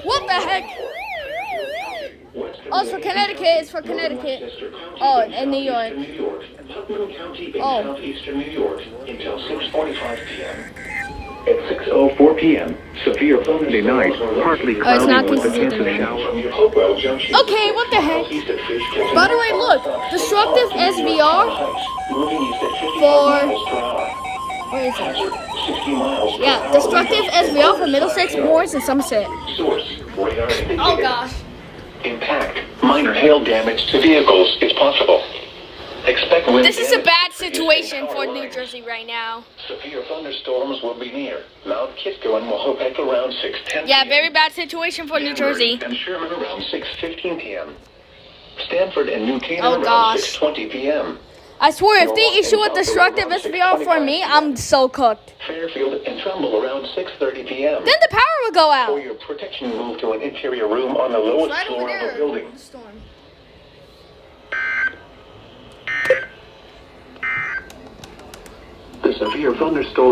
What the heck? Oh, it's for Connecticut. It's for Connecticut. Oh, and New York. Oh. Southeastern New York until 6:45 p.m. At 6:04 p.m., severe Sunday night, partly cloudy with a chance of shower. Okay, what the heck? By the way, look, destructive SVR for. Where is it? Yeah, destructive SVR for Middlesex, Morris, and Somerset. Oh gosh. Impact. Minor hail damage to vehicles is possible. Expect wind. This is a bad situation for New Jersey right now. Severe thunderstorms will be near Mount Kisco and Wahopek around 6:10. Yeah, very bad situation for New Jersey. And Sherman around 6:15 p.m. Stanford and New Canaan Oh, around gosh. 6:20 p.m. I swear, if they issue a destructive SVR for me, I'm so cooked. Fairfield and Trumbull around 6:30 p.m. Then the power will go For out. your protection, move to an interior room on the lowest floor of the building. Storm. The severe thunderstorm